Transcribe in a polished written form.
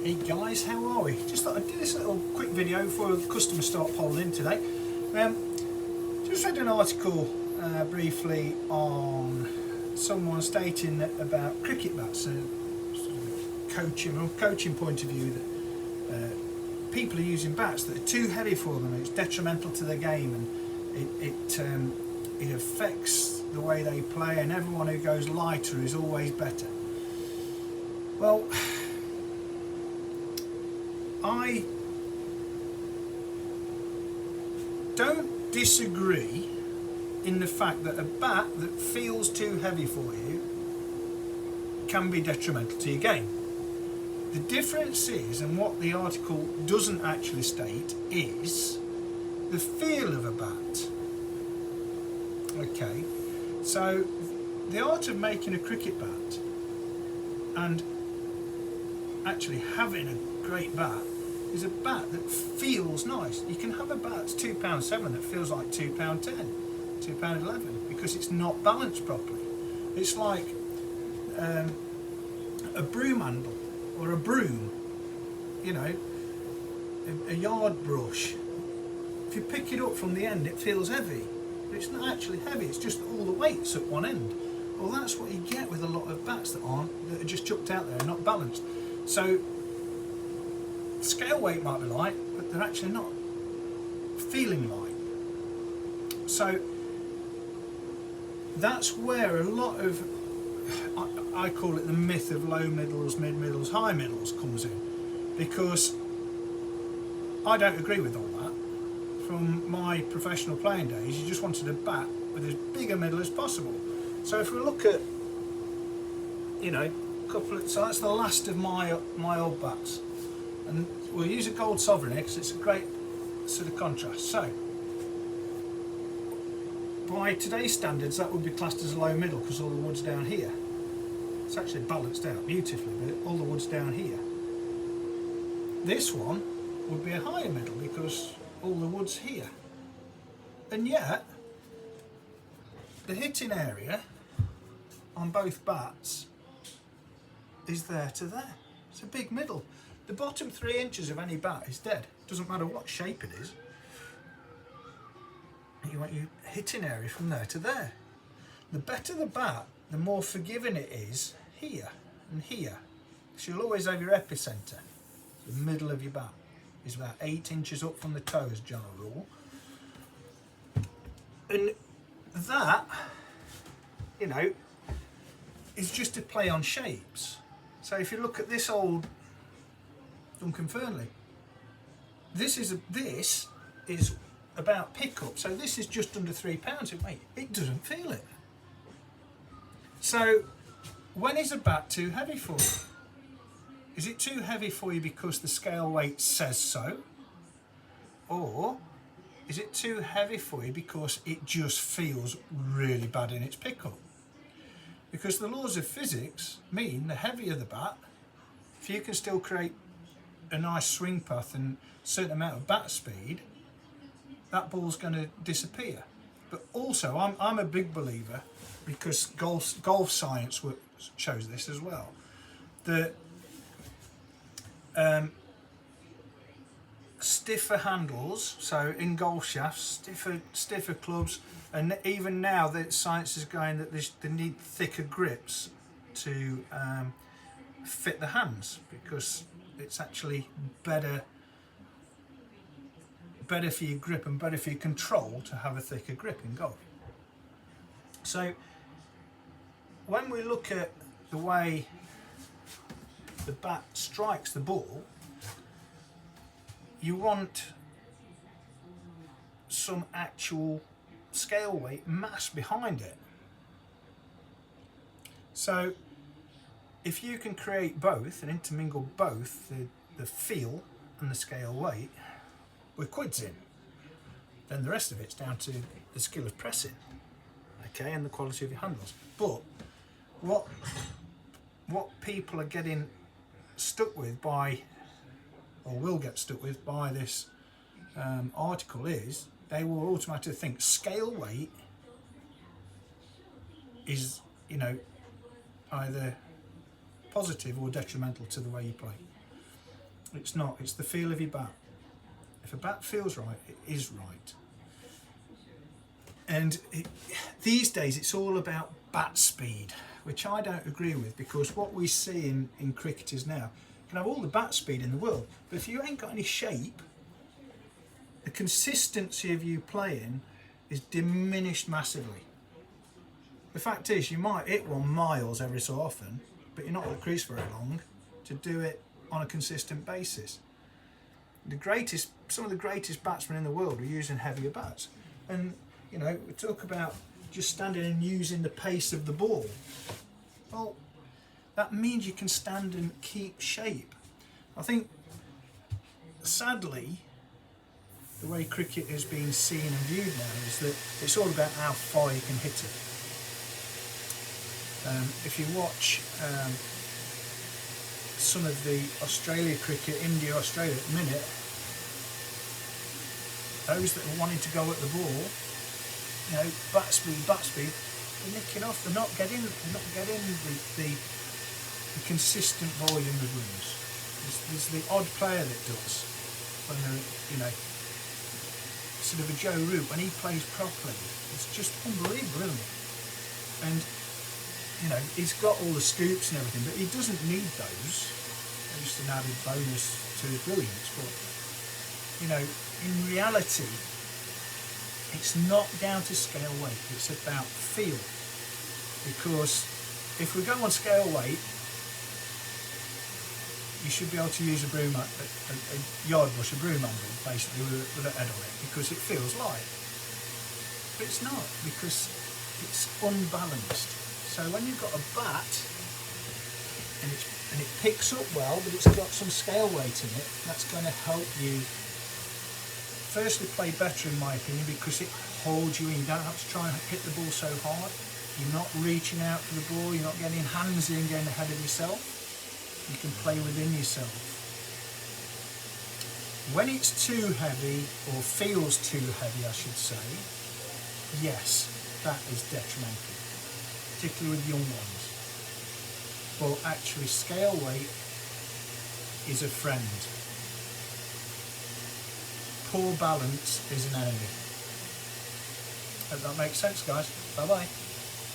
Hey guys, how are we? Just thought I'd do this little quick video before the customers start polling in today. Just read an article briefly on someone stating that about cricket bats, sort of coaching point of view, that people are using bats that are too heavy for them. It's detrimental to their game, and it affects the way they play, and everyone who goes lighter is always better. Well, I don't disagree in the fact that a bat that feels too heavy for you can be detrimental to your game. The difference is, and what the article doesn't actually state, is the feel of a bat. Okay, so the art of making a cricket bat and actually having a great bat is a bat that feels nice. You can have a bat that's £2.7 that feels like £2.10, £2.11 because it's not balanced properly. It's like a broom handle or a broom, you know, a yard brush. If you pick it up from the end, it feels heavy, but it's not actually heavy. It's just all the weight's at one end. Well, that's what you get with a lot of bats that are just chucked out there and not balanced. So scale weight might be light, but they're actually not feeling light. So that's where a lot of, I call it the myth of low middles, mid middles, high middles comes in, because I don't agree with all that. From my professional playing days, you just wanted a bat with as big a middle as possible. So if we look at, you know, so that's the last of my old bats, and we'll use a gold sovereign here because it's a great sort of contrast. So by today's standards, that would be classed as a low middle because all the wood's down here. It's actually balanced out beautifully, but all the wood's down here. This one would be a higher middle because all the wood's here, and yet the hitting area on both bats is there to there. It's a big middle. The bottom 3 inches of any bat is dead. Doesn't matter what shape it is. You want your hitting area from there to there. The better the bat, the more forgiving it is here and here. So you'll always have your epicenter. The middle of your bat is about 8 inches up from the toes, general rule. And that, you know, is just a play on shapes. So if you look at this old Duncan Fernley, this is about pickup. So this is just under £3 in weight. It doesn't feel it. So when is a bat too heavy for you? Is it too heavy for you because the scale weight says so? Or is it too heavy for you because it just feels really bad in its pickup? Because the laws of physics mean the heavier the bat, if you can still create a nice swing path and a certain amount of bat speed, that ball's going to disappear. But also, I'm a big believer, because golf science shows this as well, that stiffer handles, so in golf shafts, stiffer clubs, and even now that science is going that they need thicker grips to fit the hands, because it's actually better for your grip and better for your control to have a thicker grip in golf. So when we look at the way the bat strikes the ball, you want some actual scale weight mass behind it. So if you can create both and intermingle both the feel and the scale weight, we're quids in. Then the rest of it's down to the skill of pressing, okay, and the quality of your handles. But what people are getting stuck with by, or will get stuck with by this article, is they will automatically think scale weight is, you know, either positive or detrimental to the way you play. It's not. It's the feel of your bat. If a bat feels right, it is right. And these days it's all about bat speed, which I don't agree with, because what we see in cricketers now can have all the bat speed in the world, but if you ain't got any shape, the consistency of you playing is diminished massively. The fact is, you might hit one miles every so often, but you're not at the crease very long to do it on a consistent basis. Some of the greatest batsmen in the world are using heavier bats. And, you know, we talk about just standing and using the pace of the ball. Well, that means you can stand and keep shape. I think, sadly, the way cricket is being seen and viewed now is that it's all about how far you can hit it. If you watch some of the Australia cricket, India-Australia at the minute, those that are wanting to go at the ball, you know, bat speed, they're nicking off. They're not getting the consistent volume of runs. There's the odd player that does, when they're, you know, sort of a Joe Root, when he plays properly, it's just unbelievable, isn't it? And, you know, he's got all the scoops and everything, but he doesn't need those. They're just an added bonus to his brilliance. But, you know, in reality, it's not down to scale weight, it's about feel. Because if we go on scale weight, you should be able to use a broom, a yard brush, a broom handle, basically, with a head on it, because it feels light. But it's not, because it's unbalanced. So when you've got a bat, and it picks up well, but it's got some scale weight in it, that's going to help you firstly play better, in my opinion, because it holds you in. You don't have to try and hit the ball so hard. You're not reaching out for the ball, you're not getting hands in, getting ahead of yourself. You can play within yourself. When it's too heavy, or feels too heavy I should say, yes, that is detrimental, particularly with young ones. But actually scale weight is a friend. Poor balance is an enemy. Hope that makes sense, guys. Bye bye.